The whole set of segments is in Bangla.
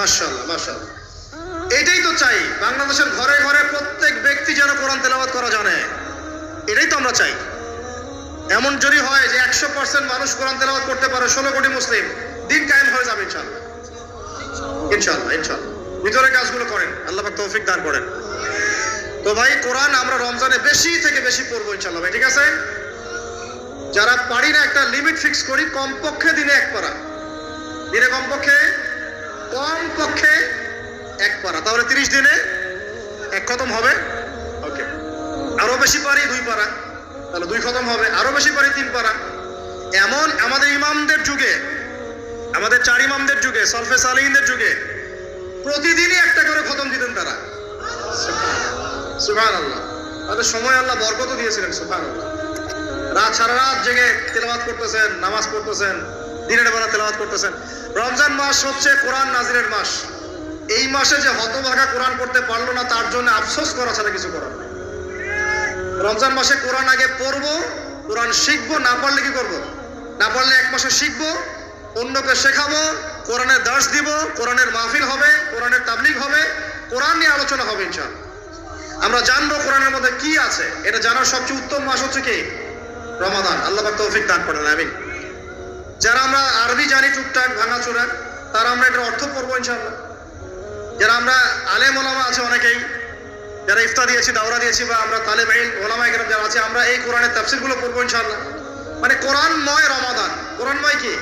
মাশাআল্লাহ মাশাআল্লাহ। এটাই তো চাই, বাংলাদেশের ঘরে ঘরে প্রত্যেক ব্যক্তি যেন কোরআন তেলাওয়াত করা জানে, এটাই তো আমরা চাই। এমন যদি হয় যে 100% মানুষ কোরআন তেলাওয়াত করতে পারে, 16 কোটি মুসলিম, দিন কায়েম হয়ে যাবে ইনশাআল্লাহ ইনশাআল্লাহ ইনশাআল্লাহ। ভিতরে কাজগুলো করেন, আল্লাহ পাক তৌফিক দান করেন। তো ভাই, কোরআন আমরা রমজানে বেশি থেকে বেশি পড়বো ইনশাআল্লাহ ভাই, ঠিক আছে? যারা পারি না একটা লিমিট ফিক্স করি, কমপক্ষে দিনে 1 পারা, দিনে কমপক্ষে 1 পারা, তাহলে 30 দিনে 1 খতম হবে। ওকে, আরো বেশি পারি 2 পারা, তাহলে 2 খতম হবে। আরো বেশি পারি 3 পারা। এমন আমাদের ইমামদের যুগে, আমাদের 4 ইমামদের যুগে, সলফে সালিহিনদের যুগে প্রতিদিনই একটা করে খতম দিতেন তারা। সুবহানাল্লাহ। তাদের সময় আল্লাহ বরকত দিয়েছিলেন। সুবহানাল্লাহ। সারা রাত জেগে তেলাওয়াত করতেছেন, নামাজ পড়তেছেন, দিনের বেলা তেলাওয়াত করতেছেন। রমজান মাস হচ্ছে কোরআন নাজিলের মাস। এই মাসে যে হতভাগা কোরআন পড়তে পারলো না, তার জন্য আফসোস করা ছাড়া কিছু করার নেই। রমজান মাসে কোরআন আগে পড়বো, কোরআন শিখবো, না পারলে কি করবো? না পারলে 1 মাসে শিখবো, অন্যকে শেখাবো, কোরআনের দার্স দিব, কোরআনের মাহফিল হবে, কোরআনের তাবলীগ হবে, কোরআন নিয়ে আলোচনা হবে ইনশাআল্লাহ। আমরা জানবো কোরআনের মধ্যে কি আছে। এটা জানার সবচেয়ে উত্তম মাস হচ্ছে কি? রমাদান। আল্লাহ পাক তৌফিক দান করেন, আমিন। যারা আমরা আরবি জানি টুকটাক ভাঙাচোরা, তারা আমরা এটার অর্থ পড়বো ইনশাআল্লাহ। যারা আমরা আলেম ওলামা আছে অনেকেই, যারা ইফতা দিয়েছি, দাওরা দিয়েছি, বা আমরা তালেব ইলম ওলামায়ে কেরাম যারা আছে, আমরা এই কোরআনের তাফসীরগুলো পড়বো ইনশাআল্লাহ। মানে কোরআনময় রমাদান, কোরআনময় কি?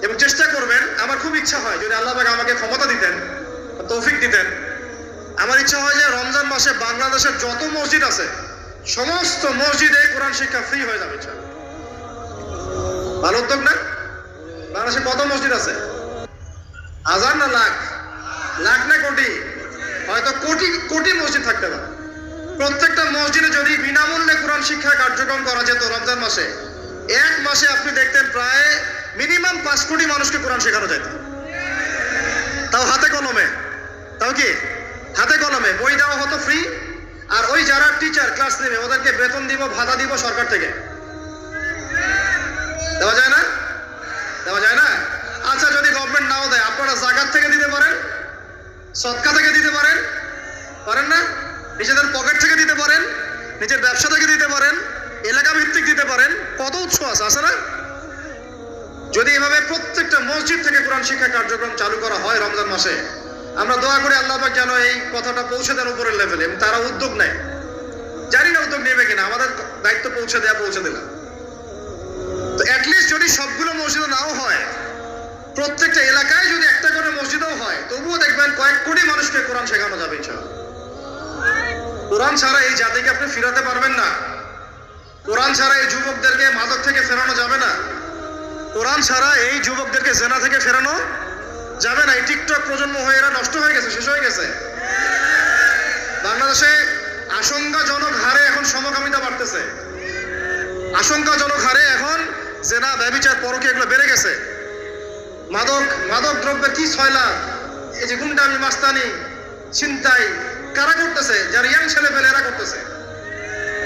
এবং চেষ্টা করবেন, আমার খুব ইচ্ছা হয় যদি আল্লাহ পাক আমাকে ক্ষমতা দিতেন, তৌফিক দিতেন, আমার ইচ্ছা হয় যে রমজান মাসে বাংলাদেশের যত মসজিদ আছে সমস্ত মসজিদে কোরআন শিক্ষা ফ্রি হয়ে যাবে ইনশাআল্লাহ। ভালো উদ্যোগ না? বাংলাদেশে কত মসজিদ আছে? হাজার না লাখ? লাখ না কোটি? হয়তো কোটি কোটি মসজিদ থাকতে পারে। প্রত্যেকটা মসজিদে যদি বিনামূল্যে কোরআন শিক্ষা কার্যক্রম করা যেত রমজান মাসে, 1 মাসে আপনি দেখতেন প্রায় মিনিমাম 5 কোটি মানুষকে কোরআন শেখানো যেত। তাও হাতে কলমে। তাও কি? হাতে কলমে। বই দেওয়া হতো ফ্রি, আর ওই যারা টিচার ক্লাস নেবে ওদেরকে বেতন দিব, ভাতা দিব সরকার থেকে। দেওয়া যায় না? দেওয়া যায় না? আচ্ছা, যদি গভর্নমেন্ট নাও দেয়, আপনারা জাকাত থেকে দিতে পারেন, সদকা থেকে দিতে পারেন, পারেন না? নিজেদের পকেট থেকে দিতে পারেন, নিজের ব্যবসা থেকে দিতে পারেন, এলাকা ভিত্তিক দিতে পারেন। কত উৎস আছে না? যদি এভাবে প্রত্যেকটা মসজিদ থেকে কোরআন শিক্ষা কার্যক্রম চালু করা হয় রমজান মাসে, আমরা দোয়া করি আল্লাহ পাক যেন এই কথাটা পৌঁছে দেন উপরের লেভেলে, এবং তারা উদ্যোগ নেয়। জানি না উদ্যোগ নেবে কিনা, আমাদের দায়িত্ব পৌঁছে দিলাম। তো অ্যাটলিস্ট যদি সবগুলো মসজিদ নাও হয়, প্রত্যেকটা এলাকায় যদি একটা করে মসজিদও হয়, তবুও দেখবেন কয়েক কোটি মানুষকে কোরআন শেখানো যাবে ইনশাআল্লাহ। কোরআন ছাড়া এই জাতিকে আপনি ফিরাতে পারবেন না। কোরআন ছাড়া এই যুবকদেরকে মাদক থেকে ফেরানো যাবে না। কোরআন ছাড়া এই যুবকদেরকে জেনা থেকে ফেরানো যাবে না। এই টিকটক প্রজন্ম হয়ে এরা নষ্ট হয়ে গেছে, শেষ হয়ে গেছে। বাংলাদেশে আশঙ্কাজনক হারে এখন সমকামিতা বাড়তেছে। আশঙ্কাজনক হারে এখন জেনা, ব্যভিচার, পরকীয়া এগুলো বেড়ে গেছে। মাদক দ্রব্যের কি ছয়লা, এই যে গুন্ডামি, মাস্তানি, ছিনতাই কারা করতেছে? যারা ইয়াং ছেলে পেলে এরা করতেছে।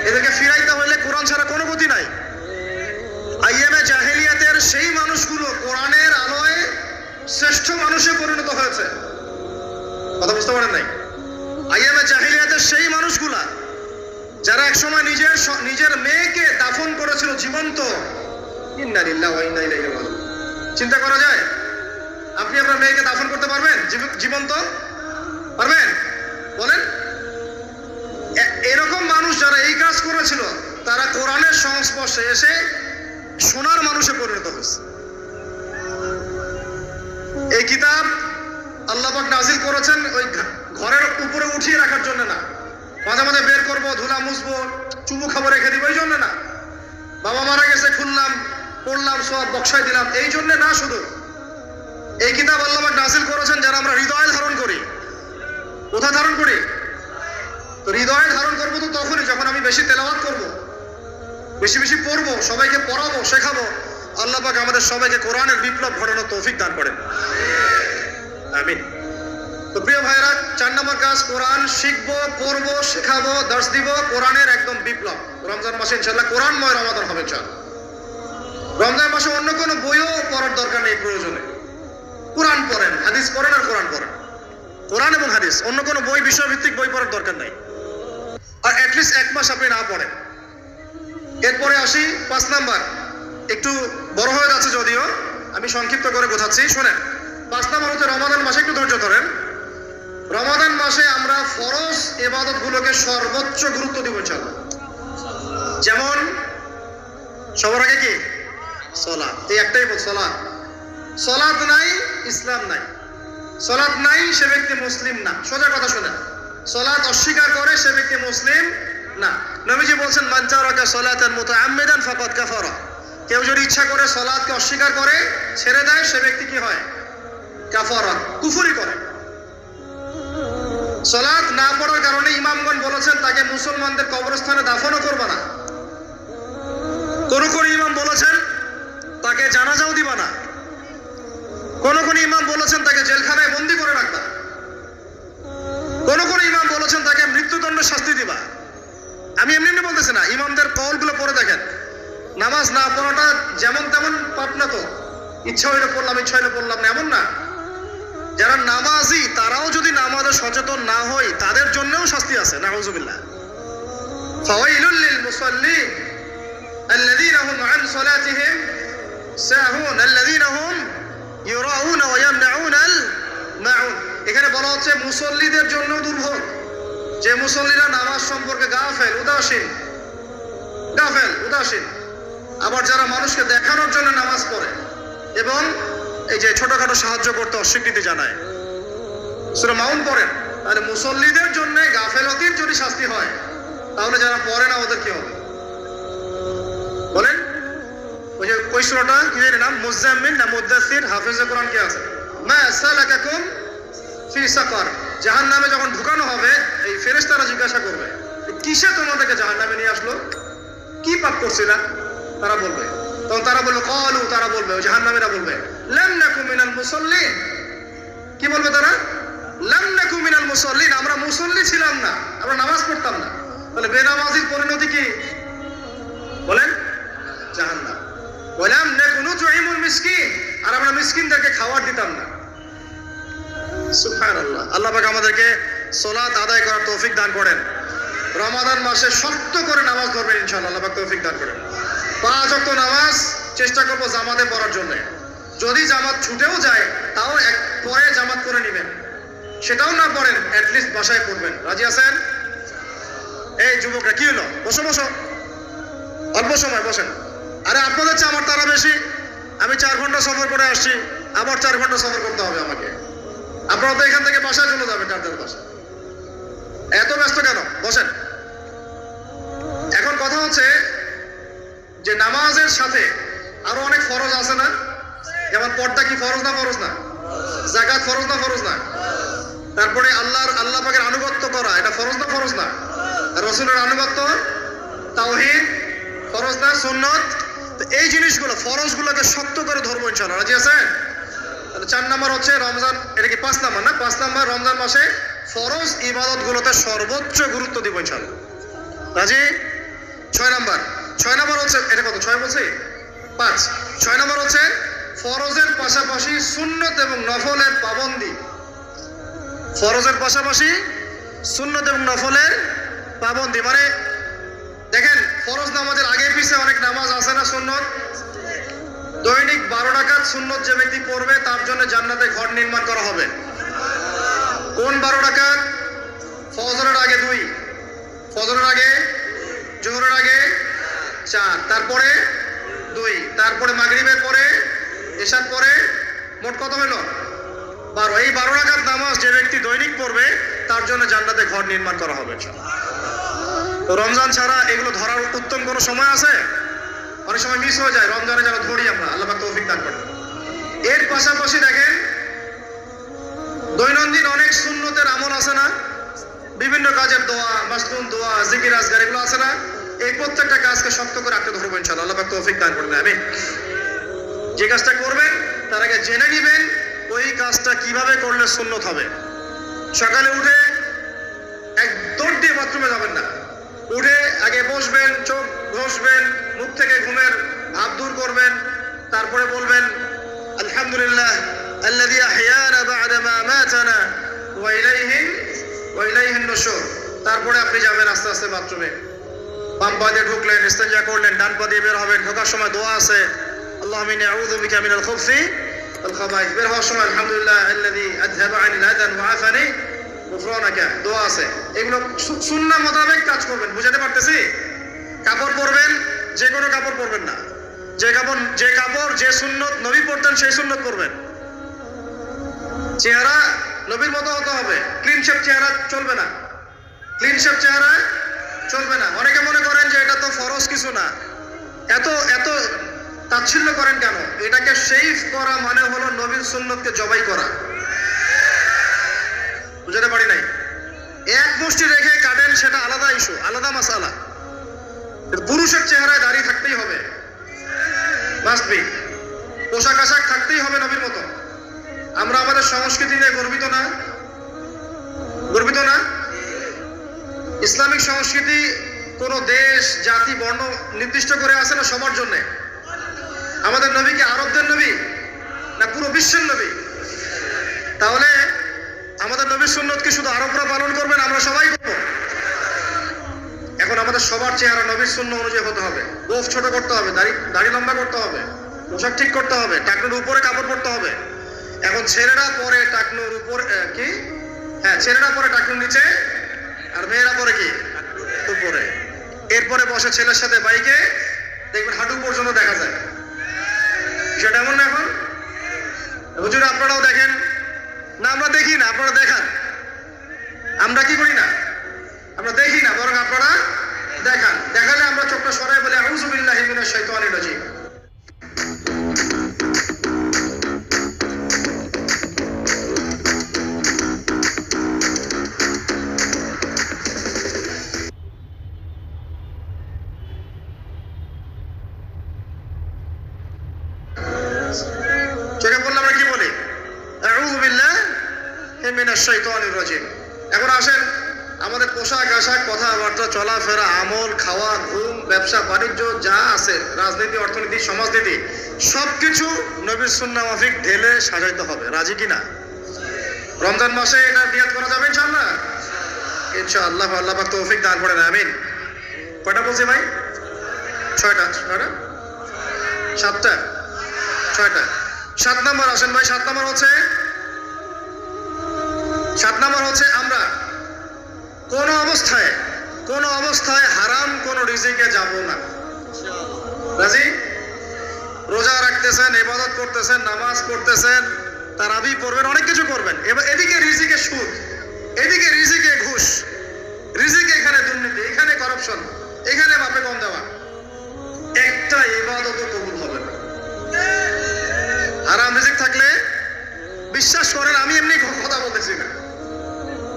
এদেরকে ফিরাইতে হইলে কোরআন ছাড়া কোনো গতি নাই। আইয়ামে জাহেলিয়াতের সেই মানুষগুলো কোরআনের আলোয় শ্রেষ্ঠ মানুষে পরিণত হয়েছে। কথা বুঝতে পারেন নাই? আইয়ামে জাহেলিয়াতের সেই মানুষগুলা যারা একসময় নিজের মেয়েকে দাফন করেছিল জীবন্ত। ইন্না লিল্লাহি ওয়া ইন্না ইলাইহি রাজিউন। চিন্তা করা যায়? আপনি আপনার মেয়েকে দাফন করতে পারবেন জীবন্ত? পারবেন? বলেন। এরকম মানুষ যারা এই কাজ করেছিল, তারা কোরআনের সংস্পর্শে এসে সোনার মানুষে পরিণত হয়েছে। এই কিতাব আল্লাহ পাক নাজিল করেছেন ওই ঘরের উপরে উঠিয়ে রাখার জন্য না, মাঝে মাঝে বের করবো, ধুলা মুছবো, চুমু খাবো, রেখে দিব, এই জন্য না। বাবা মারা গেছে, খুললাম, পড়লাম, সব বক্সায় দিলাম, এই জন্য না। শুধু এই কিতাব আল্লাহ পাক নাজিল করেছেন যারা আমরা হৃদয়ে ধারণ করি। কোথায় ধারণ করি? তো হৃদয়ে ধারণ করবো তো তখনই যখন আমি বেশি তেলাওয়াত করবো, বেশি বেশি পড়বো, সবাইকে পড়াবো, শেখাবো। আল্লাহ পাক আমাদের সবাইকে কোরআনের বিপ্লব ঘটানোর তৌফিক দান করেন, আমিন। তো প্রিয় ভাইরা, 4 নম্বর কাজ, কোরআন শিখবো, পড়বো, শেখাবো, দার্স দিব। কোরআনের একদম বিপ্লব। রমজান মাসে ইনশাআল্লাহ কোরআনময় রমাদান হবে ইনশাআল্লাহ। রমজান মাসে অন্য কোনো বইও পড়ার দরকার নেই, প্রয়োজনে কোরআন পড়েন। হাদিস পড়েন আর কোরআন পড়েন, কোরআন এবং হাদিস, অন্য কোনো বই, বিষয়ভিত্তিক বই পড়ার দরকার নাই। আর অ্যাটলিস্ট 1 মাস আপনি না পড়েন। এরপরে আসি 5 নাম্বার, একটু বড় হয়ে যাচ্ছে যদিও, আমি সংক্ষিপ্ত করে বোঝাচ্ছি, শোনেন। 5 নাম্বার হচ্ছে রমাদান মাসে, একটু ধৈর্য ধরেন। রমাদান মাসে আমরা ফরজ ইবাদত গুলোকে সর্বোচ্চ গুরুত্ব দিব ইনশাআল্লাহ। যেমন সবার আগে কি? সালাত। এই একটাই বল, সালাত। সালাত নাই, ইসলাম নাই। সালাত নাই, সে ব্যক্তি মুসলিম না। সোজা কথা শোনেন, সালাত অস্বীকার করে সে ব্যক্তি মুসলিম না। নবীজি বলছেন, মান তারাকা সালাতান মুতাআম্মিদান ফাকাদ কাফারা। কেউ যদি ইচ্ছা করে সালাতকে অস্বীকার করে, ছেড়ে দেয়, সে ব্যক্তি কি হয়? কাফারা, কুফরি করে। সালাত না পড়ার কারণে ইমামগণ বলেছেন তাকে মুসলমানদের কবরস্থানে দাফনও করবে না। কোন কোন ইমাম বলেছেন তাকে জানাজাও দিবা না। কোন কোন ইমাম বলেছেন তাকে জেলখানায় বন্দী করে রাখবা। কোন কোন ইমাম বলেছেন তাকে মৃত্যুদণ্ড শাস্তি দিবা। আমি এমনি এমনি বলতেছি না, ইমামদের কওলগুলো পড়ে দেখেন। নামাজ না পড়াটা যেমন তেমন পাপ না তো, ইচ্ছা হইলে পড়লাম, ইচ্ছা হইলে পড়লাম না, এমন না। যারা নামাজি তারাও যদি নামাজে সচেতন না হয়, তাদের জন্যও শাস্তি আছে। নাউযুবিল্লাহ। ফাওয়াইলুল লিল মুসাল্লিন আল্লাযীনা হুম আন সালাতিহিম সাহুন আল্লাযীনা হুম ইউরাউনা ওয়া ইয়ামনাউনাল মাউন। এখানে বলা হচ্ছে মুসল্লিদের জন্য দুর্ভোগ, যে মুসল্লিরা নামাজ সম্পর্কে গাফেল, উদাসীন। আবার যারা মানুষকে দেখানোর জন্য নামাজ পড়ে এবং এই যে ছোটখাটো সাহায্য করতে অস্বীকৃতি জানায়, সূরা মাউন পড়েন। তাহলে মুসল্লিদের জন্য গাফেলতির যদি শাস্তি হয়, তাহলে যারা পড়ে না ওদের কি হবে বলেন? ওই যে ওই সূরাটা কি জানি নাম, মুজাম্মিল না মুদ্দাসসির, হাফেজে কোরআন কে আছে, মা সালাকাকুম ফি সাকার। জাহান্নামে যখন ঢুকানো হবে, এই ফেরেশতারা জিজ্ঞাসা করবে, কিসে তোমাদেরকে জাহান্নামে নিয়ে আসলো? কি পাপ করছিলা? তারা বলবে, তখন তারা বলবে, ক্বালু, তারা বলবে, ওই জাহান্নামীরা বলবে, লাম নাকু মিনাল মুসাল্লিন। কি বলবে তারা? লাম নাকু মিনাল মুসাল্লিন, আমরা মুসল্লি ছিলাম না, আমরা নামাজ পড়তাম না। তাহলে বেনামাজির পরিণতি কি বলেন? জাহান্নাম। ওয়ালাম নাকু নুতঈমুল মিসকিন, আর আমরা মিসকিনদেরকে খাবার দিতাম না। সুবহানাল্লাহ। আল্লাহ পাক আমাদেরকে সালাত আদায় করার তৌফিক দান করেন। রমাদান মাসে শক্ত করে নামাজ ধরবেন ইনশাআল্লাহ, আল্লাহ পাক তৌফিক দান করেন। 5 ওয়াক্ত নামাজ চেষ্টা করব জামাতে পড়ার জন্য। যদি জামাত ছুটেও যায়, তাও পরে জামাত করে নেবেন। সেটাও না পড়েন, অ্যাটলিস্ট বাসায় পড়বেন। রাজি আছেন? এই যুবকরা, কি হলো? বসো, অল্প সময় বসেন। আরে আপনাদের চেয়ে আমার তারা বেশি। আমি 4 ঘন্টা সফর করে আসছি, আবার 4 ঘন্টা সফর করতে হবে আমাকে। আপনারা তো এখান থেকে বাসায় চলে যাবেন, টাটার বাসায়। এত ব্যস্ত কেন? বসেন। এখন কথা হচ্ছে যে নামাজের সাথে আরো অনেক ফরজ আছে না? যেমন পর্দা কি ফরজ না? যাকাত ফরজ না? তারপরে আল্লাহ পাকের আনুগত্য করা, এটা ফরজ না? রাসূলের আনুগত্য, তাওহীদ ফরজ না? সুন্নাত। তো এই জিনিসগুলো, ফরজগুলোকে শক্ত করে ধরবো ইনশাআল্লাহ। রাজি আছেন? তাহলে 4 নাম্বার হচ্ছে রমজান, এটা কি 5 নাম্বার না? 5 নাম্বার, রমজান মাসে ফরজ ইবাদতগুলোতে সর্বোচ্চ গুরুত্ব দিব ইনশাআল্লাহ। রাজি? 6 নাম্বার হচ্ছে, এটা কত? 6 বলছি? 5। 6 নাম্বার হচ্ছে ফরজের পাশাপাশি সুন্নত এবং নফলের পাবন্দি। ফরজের পাশাপাশি সুন্নত এবং নফলের পাবন্দি, মানে দেখেন, ফরজ নামাজের আগে পিছে অনেক নামাজ আছে না সুন্নত? দৈনিক 12 রাকাত সুন্নত যে ব্যক্তি পড়বে, তার জন্য জান্নাতে ঘর নির্মাণ করা হবে। কোন 12 রাকাত? ফজরের আগে 2, ফজরের আগে, জোহরের আগে 4, তারপরে 2, তারপরে মাগরিবের পরে, এশার পরে, মোট কত হলো? 12। এই 12 রাকাত নামাজ যে ব্যক্তি দৈনিক পড়বে, তার জন্য জান্নাতে ঘর নির্মাণ করা হবে। তো রমজান ছাড়া এগুলো ধরার উত্তম কোনো সময় আছে? অনেক সময় মিস হয়ে যায়। রমজানে যারা ধরি আমরা, আল্লাহ পাক তৌফিক দান করেন। এর পাশাপাশি দেখেন, দৈনন্দিন অনেক সুন্নতের আমল আছে না? বিভিন্ন কাজের দোয়া, মাসনুন দোয়া, জিকির আজকার, এগুলো আছে না? এই প্রত্যেকটা কাজকে শক্ত করে রাখতে ধরবো ইনশাআল্লাহ, আল্লাহ পাক তৌফিক দান করেন। আমিন। যে কাজটা করবেন তার আগে জেনে নেবেন ওই কাজটা কিভাবে করলে সুন্নত হবে। সকালে উঠে এক দৌড় দিয়ে বাথরুমে যাবেন না। উঠে আগে বসবেন, চোখ ঘষবেন, মুখ থেকে ঘুমের ভাব দূর করবেন, তারপরে বলবেন আলহামদুলিল্লাহ আল্লাযী আহইয়ানা বা'দা মা আমাতানা ওয়া ইলাইহিন নুশুর। তারপরে আপনি যাবেন আস্তে আস্তে বাথরুমে, বাম পা দিয়ে ঢুকলেন, ইস্তেঞ্জা করলেন, ডান পা দিয়ে বের হবেন। ঢোকার সময় দোয়া আছে, আল্লাহুম্মা ইন্নী আউযু বিকা মিনাল খুবসি ওয়াল খাবাইস। বের হওয়ার সময় আলহামদুলিল্লাহ আল্লাযী আযহাবা আনিল আযান ওয়া আফানি গুফরানাকা, দোয়া আছে। এগুলো সুন্নাহ মোতাবেক কাজ করবেন। বুঝাতে পারতেছি? কাপড় পরবেন, যে কোনো কাপড় পরবেন না। যে কাপড় যে সুন্নত নবী পরতেন সেই সুন্নত পরবেন। চেহারা নবীর মতো হতে হবে। ক্লিন শেপ চেহারা চলবে না, ক্লিন শেপ চেহারা চলবে না। অনেকে মনে করেন যে এটা তো ফরজ কিছু না, এত এত তাচ্ছিল্য করেন কেন? এটাকে শেভ করা মানে হলো নবীর সুন্নতকে জবাই করা। বুঝাতে পারি নাই? এক মুষ্টি রেখে কাটেন, সেটা আলাদা ইস্যু, আলাদা মাসালা। পুরুষের চেহারায় দাড়ি থাকতেই হবে, মাস্ট বি। পোশাক আশাক থাকতেই হবে নবীর মতো। আমরা আমাদের সংস্কৃতি নিয়ে গর্বিত না? গর্বিত না? ইসলামিক সংস্কৃতি কোন দেশ, জাতি, বর্ণ নির্দিষ্ট করে আছে না সবার জন্য? আমাদের নবী কি আরবদের নবী না পুরো বিশ্বের নবী? তাহলে আমাদের নবীর সুন্নত কি শুধু আরবরা পালন করবেন, আমরা সবাই করব? এখন আমাদের সবার চেহারা নবীর সুন্নাহ অনুযায়ী হতে হবে। গোঁফ ছোট করতে হবে, দাড়ি লম্বা করতে হবে, পোশাক ঠিক করতে হবে, টাকনুর উপরে কাপড় পরতে হবে। এখন ছেলেরা পরে টাকনুর উপর কি, হ্যাঁ ছেলেরা পরে টাকনুর নিচে, আর মেয়েরা পরে কি উপরে। এরপরে বসে ছেলের সাথে বাইকে, দেখবেন হাঁটু পর্যন্ত দেখা যায়। সেটা এমন না? এখন হুজুর আপনারাও দেখেন না? আমরা দেখি না, আপনারা দেখান। আমরা কি করি না? আমরা দেখি না, বরং আপনারা দেখান। দেখালে আমরা চোখটা সরাই বলে আউযু বিল্লাহি মিনাশ শাইতানির রাজিম। চোখে বললে আমরা কি বলি? আউযু বিল্লাহি মিনাশ শাইতানির রাজিম। এখন আসেন, আমাদের পোশাক আশাক, কথাবার্তা, চলাফেরা, আমল, খাওয়া, ঘুম, ব্যবসা বাণিজ্য যা আছে, রাজনীতি, অর্থনীতি, সমাজনীতি, সবকিছু নবীর সুন্নাহ মাফিক ঢেলে সাজাইতে হবে। রাজি কিনা? রমজান মাসে এটা নিয়ত করা যাবে ইনশাআল্লাহ? ইনশাআল্লাহ। আল্লাহ পাক তৌফিক দান করেন, আমিন। কয়টা বলছি ভাই? 6টা। 7টা? 6টা। 7 নম্বর আসেন ভাই। 7 নম্বর হচ্ছে আমরা কোন অবস্থায় হারাম কোন রিজিকে যাব না। রাজি? রোজা রাখতেছেন, ইবাদত করতেছেন, নামাজ পড়তেছেন, তারাবি পড়বেন, অনেক কিছু করবেন। এবার এদিকে রিজিকে সুদ, এদিকে রিজিকে ঘুষ, রিজিকে এখানে দুর্নীতি, এখানে করাপশন, এখানে মাপে কম দেওয়া, একটা ইবাদতও কবুল হবে না। হারাম রিজিক থাকলে বিশ্বাস করেন, আমি এমনি কথা বলতেছি না।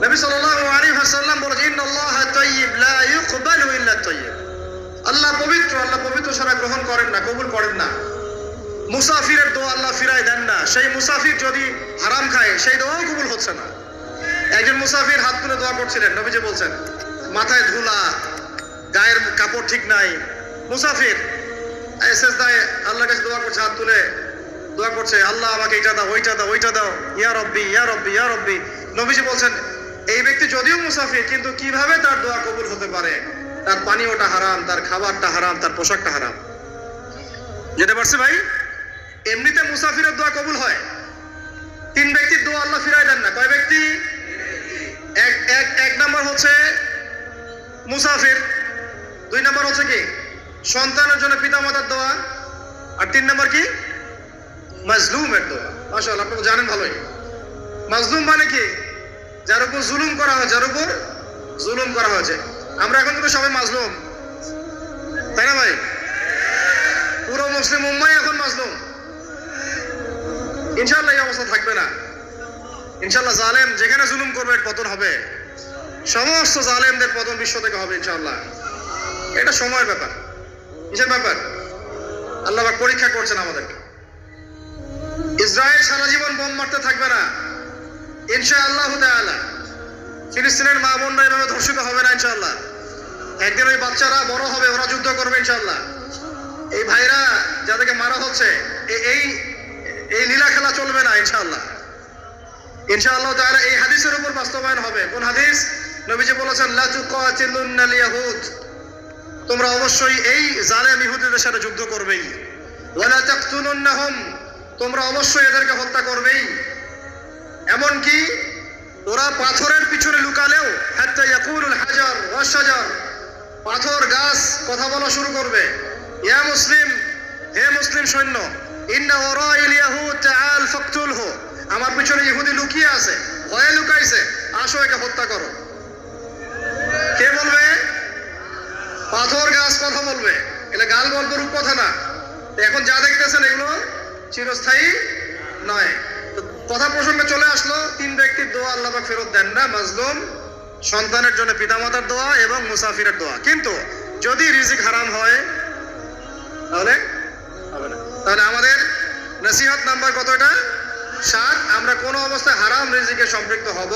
নবী সাল্লাল্লাহু আলাইহি ওয়াসাল্লাম বলেছেন, ইন্নাল্লাহা তাইয়্যিব লা ইউকবালু ইল্লা তাইয়্যিব। আল্লাহ পবিত্র, আল্লাহ পবিত্র ছাড়া গ্রহণ করেন না, কবুল করেন না। মুসাফিরের দোয়া আল্লাহ ফিরায় দেন না। সেই মুসাফির যদি হারাম খায়, সেই দোয়াও কবুল হচ্ছে না। একজন মুসাফির হাত তুলে দোয়া করছিলেন, নবীজি বলছেন মাথায় ধুলা, গায়ের কাপড় ঠিক নাই, মুসাফির সেজদায় আল্লাহর কাছে দোয়া করছে, হাত তুলে দোয়া করছে, আল্লাহ আমাকে এটা দাও, ওইটা দাও, ওইটা দাও, ইয়া রব্বি ইয়া রব্বি ইয়া রব্বি। নবীজি বলছেন এই ব্যক্তি যদিও মুসাফির, কিন্তু কিভাবে তার দোয়া কবুল হতে পারে? তার পানীয়টা হারাম, তার খাবারটা হারাম, তার পোশাকটা হারাম। যেতে পারছি ভাই? এমনিতে মুসাফিরের দোয়া কবুল হয়। 3 ব্যক্তির দোয়া আল্লাহ ফিরায় দেন না। কয় ব্যক্তি? এক নাম্বার হচ্ছে মুসাফির, 2 নাম্বার হচ্ছে কি সন্তানের জন্য পিতামাতার দোয়া, আর 3 নাম্বার কি মাজলুমের দোয়া। মাশাআল্লাহ, আপনারা জানেন ভালোই। মাজলুম মানে কি? যার উপর জুলুম করা হয়, যার উপর জুলুম করা হয়েছে। আমরা এখন কিন্তু সবাই মাজলুম, তাই না ভাই? পুরো মুসলিম উম্মাই এখন মাজলুম। ইনশাআল্লাহ এই অবস্থা থাকবে না। ইনশাআল্লাহ জালেম যেখানে জুলুম করবে পতন হবে। সমস্ত জালেমদের পতন বিশ্ব থেকে হবে ইনশাআল্লাহ। এটা সময়ের ব্যাপার, কিসের ব্যাপার? আল্লাহ পাক পরীক্ষা করছেন আমাদেরকে। ইসরায়েল সারা জীবন বোম মারতে থাকবে না ইনশাআল্লাহ তাআলা। ফিলিস্তিনের মা বোনরা এভাবে ধর্ষিত হবে না ইনশাআল্লাহ। একদিন ওই বাচ্চারা বড় হবে, ওরা যুদ্ধ করবে ইনশাআল্লাহ। এই ভাইরা যাদেরকে মারা হচ্ছে, এই লীলা খেলা চলবে না ইনশাআল্লাহ। ইনশাআল্লাহ তাআলা এই হাদিসের উপর বাস্তবায়ন হবে। কোন হাদিস? নবীজি বলেছেন লা তুকাতিলুনাল ইয়াহুদ, তোমরা অবশ্যই এই জালেম ইহুদিদের সাথে যুদ্ধ করবেই। ওয়ালা তাকতুলুনহুম, তোমরা অবশ্যই এদেরকে হত্যা করবেই। এমন কি ওরা পাথরের পিছনে লুকালেও হাত্তা ইয়াকুলুল হাজার ওয়াশ শাজার, পাথর গাছ কথা বলা শুরু করবে। ইয়া মুসলিম, হে মুসলিম সৈন্য, ইন্না ওয়ারাইল ইয়াহুদ তাআল ফাকতুলহু, আমার পিছনে ইহুদি লুকিয়ে আছে, ভয়ে লুকাইছে, আসো একে হত্যা করো। কে বলবে? পাথর গাছ কথা বলবে। এটা গাল গল্প রূপ কথা না। এখন যা দেখতেছেন এগুলো চিরস্থায়ী নয়। কথা প্রসঙ্গে চলে আসলো, 3 ব্যক্তির দোয়া আল্লাহ পাক ফেরত দেন না। মাজলুম, সন্তানের জন্য পিতামাতার দোয়া এবং মুসাফিরের দোয়া। কিন্তু যদি রিজিক হারাম হয় তাহলে হবে না। তাহলে আমাদের নসিহত নাম্বার কতটা? 7। আমরা কোনো অবস্থায় হারাম রিজিকে সম্পৃক্ত হব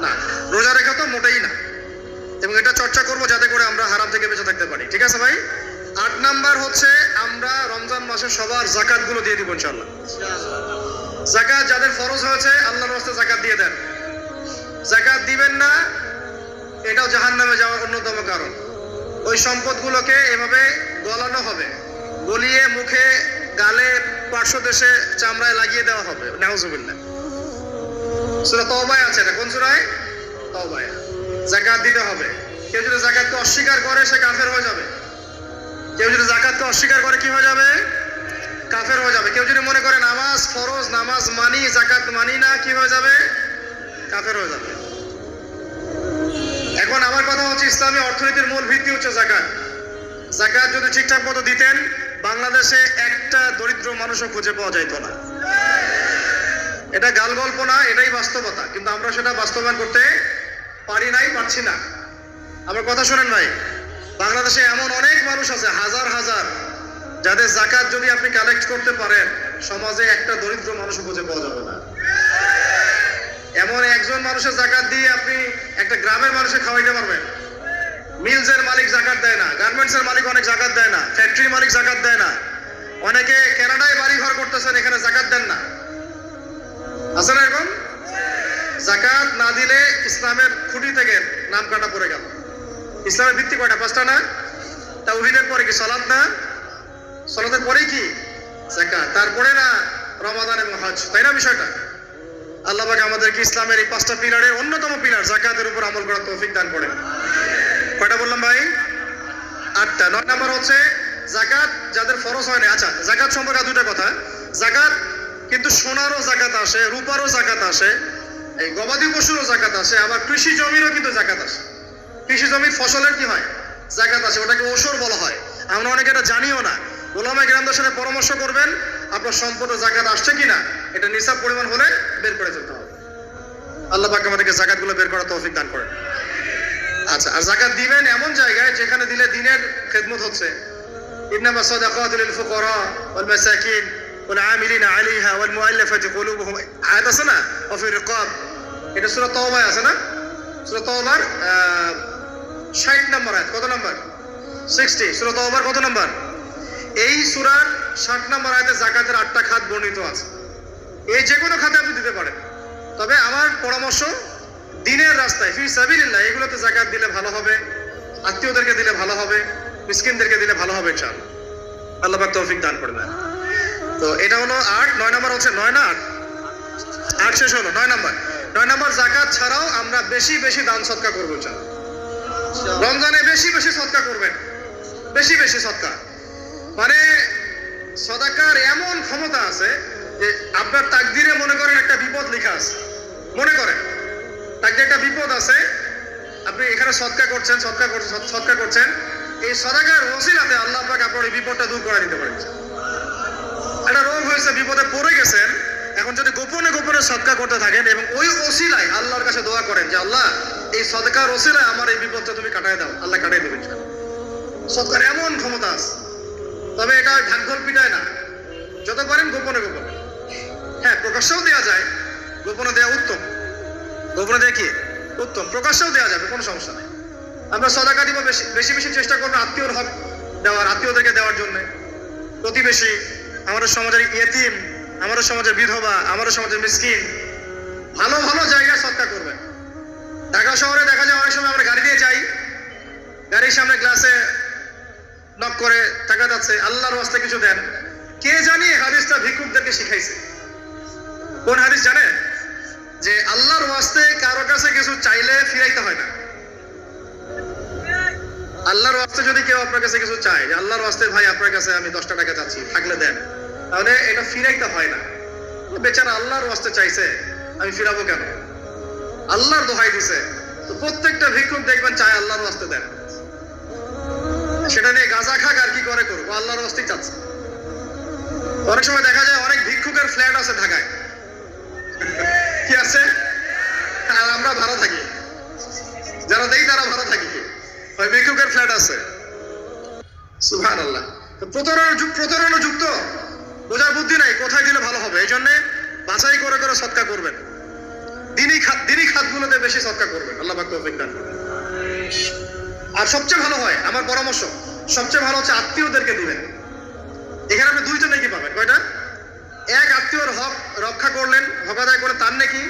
না। রোজা রেখা তো মোটেই না, এবং এটা চর্চা করব যাতে করে আমরা হারাম থেকে বেঁচে থাকতে পারি। ঠিক আছে ভাই? 8 নাম্বার হচ্ছে আমরা রমজান মাসে সবার যাকাত গুলো দিয়ে দিব ইনশাআল্লাহ। যাকাত যাদের ফরজ হয়েছে আল্লাহর রাস্তায় যাকাত দিয়ে দেন। যাকাত দিবেন না, এটাও জাহান্নামে যাওয়ার অন্যতম কারণ। ওই সম্পদগুলোকে এভাবে গলানো হবে, গলিয়ে মুখে, গালে, পার্শ্বদেশে, চামড়ায় লাগিয়ে দেওয়া হবে। নাউজুবিল্লাহ। সূরা তাওবায় আছে এটা। কোন সূরায়? তাওবায়। যাকাত দিতে হবে। কেউ যদি যাকাতকে অস্বীকার করে সে কাফের হয়ে যাবে। কেউ যদি যাকাতকে অস্বীকার করে কি হয়ে যাবে? কাফের হয়ে যাবে। কেউ যদি মনে করে নামাজ ফরজ, নামাজ মানি, যাকাত মানি না, কি হয়ে যাবে? কাফের হয়ে যাবে। এখন আমার কথা হচ্ছে, ইসলামী অর্থনীতির মূল ভিত্তি হচ্ছে যাকাত। যাকাত যদি ঠিকঠাক মতো দিতেন, বাংলাদেশে একটা দরিদ্র মানুষও খুঁজে পাওয়া যাইত না। এটা গাল গল্প না, এটাই বাস্তবতা। কিন্তু আমরা সেটা বাস্তবায়ন করতে পারি নাই, পারছি না। আমার কথা শোনেন ভাই, বাংলাদেশে এমন অনেক মানুষ আছে, হাজার হাজার, যাদের যাকাত যদি আপনি কালেক্ট করতে পারেন, সমাজে একটা দরিদ্র মানুষও খুঁজে পাওয়া যাবে না। এমন একজন মানুষের যাকাত দিয়ে আপনি একটা গ্রামের মানুষকে খাওয়াইতে পারবেন। মিলসের মালিক যাকাত দেয় না, গার্মেন্টসের মালিক অনেক যাকাত দেয় না, ফ্যাক্টরি মালিক যাকাত দেয় না, অনেকে কানাডায় বাড়ি ঘর করতেছেন, এখানে যাকাত দেন না। আছে না এরকম? যাকাত না দিলে ইসলামের খুঁটি থেকে নাম কাটা পড়ে গেল। ইসলামের ভিত্তি কয়টা? 5টা না? তাওহীদের পরে কি সালাত না? সালাতের পরে কি? যাকাত। তারপরে না রমাদান এবং হজ, তাই না বিষয়টা? আল্লাহ পাক আমাদেরকে ইসলামের এই 5টা পিলারের অন্যতম পিলার যাকাতের উপর আমল করার তৌফিক দান করেন। কয়টা বললাম ভাই? 8টা। 9 নাম্বার হচ্ছে যাকাত যাদের ফরজ হয় না। আচ্ছা, যাকাত সম্পর্কে 2টা কথা। যাকাত কিন্তু সোনারও যাকাত আসে, রূপারও যাকাত আসে, এই গবাদি পশুরও যাকাত আসে, আবার কৃষি জমিরও কিন্তু যাকাত আসে। কৃষি জমির ফসলের কি হয়? যাকাত আসে। ওটাকে ওসর বলা হয়। আমরা অনেকে এটা জানিও না। উলামায়ে কেরামদের সাথে পরামর্শ করবেন, আপনার সম্পদে যাকাত আসছে কিনা, এটা নিসাব পরিমাণ হলে বের করে ফেলতে হবে। আল্লাহ পাক আমাদেরকে যাকাতগুলো বের করার তৌফিক দান করেন। আচ্ছা, আর যাকাত দিবেন এমন জায়গায় যেখানে দিলে দিনের খেদমত হচ্ছে। ইন্নামা সাদাকাতু লিল ফুকারা ওয়াল মাসাকিন ওয়াল আমিলিনা আলাইহা ওয়াল মুআল্লাফাতি কুলুবুহুম, আয়াত আছে না? ওয়া ফি রিকাব, এটা সূরা তাওবায় আছে না? সূরা তাওবার 60 নম্বর আয়াত। কত নম্বর? 60। সূরা তাওবার কত নম্বর? এই সূরার 60 নম্বর আয়াতে যাকাতের 8টা খাত বর্ণিত আছে। এই যে কোনো খাতে আপনি দিতে পারেন, তবে আমার পরামর্শ দিনের রাস্তায় ফি সাবিলিল্লাহ এগুলোতে যাকাত দিলে ভালো হবে, আত্মীয়দেরকে দিলে ভালো হবে, মিসকিনদেরকে দিলে ভালো হবে ইনশাআল্লাহ। আল্লাহ পাক তৌফিক দান করেন। তো এটা হলো 8। 9 নাম্বার হচ্ছে 9 না 8? 8 শেষ হলো। 9 নাম্বার। 9 নাম্বার যাকাত ছাড়াও আমরা বেশি বেশি দান সদকা করব ইনশাআল্লাহ। রমজানে বেশি বেশি সদকা করবেন, বেশি বেশি সদকা। মানে সদাকার এমন ক্ষমতা আছে যে আপনার তাকদিরে মনে করেন একটা বিপদ লেখা আছে, মনে করেন তাকদিরে একটা বিপদ আছে, আপনি এখানে সদকা করছেন, সদকা করছেন, এই সদাকার ওসিলাতে আল্লাহ পাক আপনার এই বিপদটা দূর করে দিতে পারেন। একটা রোগ হয়েছে, বিপদে পড়ে গেছেন, এখন যদি গোপনে গোপনে সদকা করতে থাকেন এবং ওই ওসিলায় আল্লাহর কাছে দোয়া করেন যে আল্লাহ এই সদকার ওসিলায় আমার এই বিপদটা তুমি কাটায় দাও, আল্লাহ কাটাই দেবেন। সদকার এমন ক্ষমতা আছে। তবে এটা ঢাকঢোল পিটায় না, যত পারেন গোপনে গোপনে। হ্যাঁ, প্রকাশ্যেও দেওয়া যায়, গোপনে দেওয়া উত্তম। গোপনে দেওয়া কি উত্তম, প্রকাশ্যেও দেওয়া যাবে, কোনো সমস্যা নেই। আমরা সদাকা দিব, বেশি বেশি চেষ্টা করবো আত্মীয়র হক দেওয়ার, আত্মীয়দেরকে দেওয়ার জন্য। প্রতিবেশী, আমাদের সমাজের ইয়েতিম, আমাদের সমাজে বিধবা, আমাদের সমাজে মিসকিন, ভালো ভালো জায়গায় সৎকা করবেন। ঢাকা শহরে দেখা যায় অনেক সময় আমরা গাড়ি দিয়ে যাই, গাড়ির সামনে গ্লাসে নক করে টাকা যাচ্ছে, আল্লাহর ওয়াস্তে কিছু দেন। কে জানি হাদিসটা ভিক্ষুকদেরকে শিখাইছে। কোন হাদিস জানেন? যে আল্লাহর ওয়াস্তে কারো কাছে কিছু চাইলে ফিরাইতে হয় না। আল্লাহর ওয়াস্তে যদি কেউ আপনার কাছে কিছু চায়, যে আল্লাহর ওয়াস্তে ভাই আপনার কাছে আমি 10টা টাকা চাচ্ছি, থাকলে দেন, তাহলে এটা ফিরাইতে হয় না। বেচারা আল্লাহর ওয়াস্তে চাইছে, আমি ফিরাবো কেন? আল্লাহর দোহাই দিছে। তো প্রত্যেকটা ভিক্ষুক দেখবেন চায় আল্লাহর ওয়াস্তে দেন। সেটা নিয়ে গাঁজা খাক আর কি করে করবো, আল্লাহর ওয়াস্তেই চাচ্ছে। অনেক সময় দেখা যায় অনেক ভিক্ষুকের ফ্ল্যাট আছে ঢাকায়, কি আছে, আর আমরা ভাড়া থাকি, যারা দেই তারা ভাড়া থাকি, ওই ভিক্ষুকের ফ্ল্যাট আছে। সুবহানাল্লাহ। প্রতারণা যুক্ত, বোঝার বুদ্ধি নাই কোথায় দিলে ভালো হবে। এই জন্য বাছাই করে করে সৎকা করবেন। দিনই খাতগুলোতে বেশি সৎকা করবেন। আল্লাহ পাক তৌফিক দান করুন। আর সবচেয়ে ভালো হয়, আমার পরামর্শ, সবচেয়ে ভালো হচ্ছে আত্মীয়দেরকে দিবেন। এখানে আপনি 2টা নেকি পাবেন। কয়টা? এক, আত্মীয়র হক রক্ষা করলেন, হক আদায় করে তার নেকি,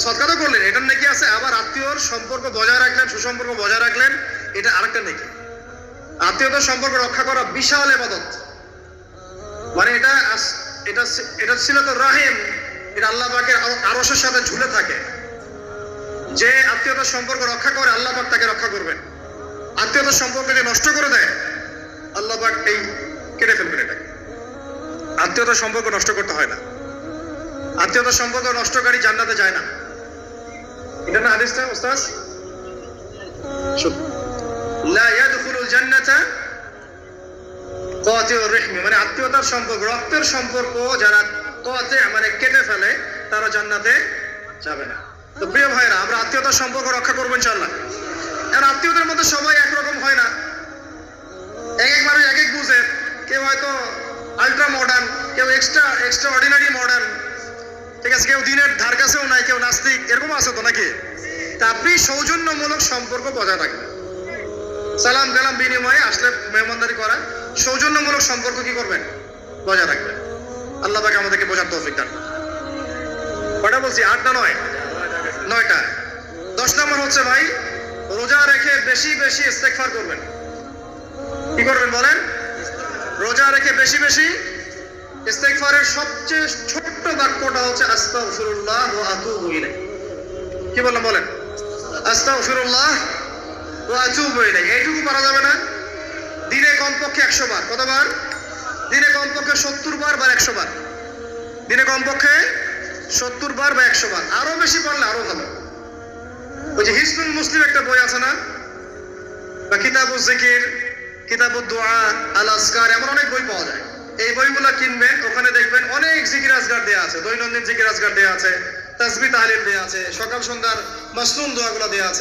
সৎকা তো করলেন, এটার নেকি আছে। আবার আত্মীয়র সম্পর্ক বজায় রাখলেন, সুসম্পর্ক বজায় রাখলেন, এটা আরেকটা নেকি। আত্মীয়তার সম্পর্ক রক্ষা করা বিশাল ইবাদত। মানে এটা সিলাতুর রাহিম, এটা আল্লাহ পাকের আরশের সাথে ঝুলে থাকে। যে আত্মীয়তার সম্পর্ক রক্ষা করে আল্লাহ পাক তাকে রক্ষা করবেন। আত্মীয়তার সম্পর্ক যে নষ্ট করে দেয়, আল্লাহ পাক এই কেটে ফেলবেন এটাকে। আত্মীয়তার সম্পর্ক নষ্ট করতে হয় না। আত্মীয়তার সম্পর্ক নষ্টকারী জান্নাতে যায় না। এটা না হাদিসটা ওস্তাদ? লা ইয়াদখুলুল জান্নাতা কাতিউর রহমি, মানে আত্মীয়তার সম্পর্ক, রক্তের সম্পর্ক যারা কাতি মানে কেটে ফেলে, তারা জান্নাতে যাবে না। তো প্রিয় ভাইরা, আমরা আত্মীয়তার সম্পর্ক রক্ষা করবো ইনশাআল্লাহ। আর আত্মীয়দের মধ্যে সবাই একরকম হয় না, এক মানুষ এক বুঝে। কেউ হয়তো আলট্রা মডার্ন, কেউ এক্সট্রা অর্ডিনারি মডার্ন, ঠিক আছে, কেউ দিনের ধার কাছেও নাই, কেউ নাস্তিক, এরকম আছে তো নাকি? তা আপনি সৌজন্যমূলক সম্পর্ক বজায় রাখবেন। সালাম কালাম বিনিময়ে আসলে মেহমানদারি করা, সৌজন্যমূলক সম্পর্ক কি করবেন? বজায় রাখবেন। আল্লাহ পাক আমাদেরকে বোঝার তৌফিক দান করুন। কয়টা বলছি? 8 না 9? 9টা। 10 নম্বর হচ্ছে ভাই, রোজা রেখে বেশি বেশি ইস্তেগফার করবেন। কি করবেন বলেন? রোজা রেখে বেশি বেশি ইস্তেগফারের সবচেয়ে ছোট্ট বাক্যটা হচ্ছে আস্তাগফিরুল্লাহ ওয়া আতুবু ইলাইহি। কি বললাম বলেন? আস্তাগফিরুল্লাহ ওয়া আতুবু ইলাইহি। এইটুকু পারা যাবে না? দিনে কমপক্ষে 100 বার। কতবার? দিনে কমপক্ষে 70 বার বা 100 বার। দিনে কমপক্ষে 70 বার বা 100 বার। আরো বেশি পারলে আরো ভালো। ওই যে হিসনুল মুসলিম একটা বই আছে না, বা কিতাবুজ জিকির, কিতাবুদ দুআ, আল আজকার, এমন অনেক বই পাওয়া যায়। এই বইগুলো কিনবেন, ওখানে দেখবেন অনেক জিকির আজকার দেয়া আছে, দৈনন্দিন জিকির আজকার দেয়া আছে, তাসবিহ তাহলিল দেয়া আছে, সকাল সন্ধ্যার মাসনুন দোয়াগুলো দেয়া আছে।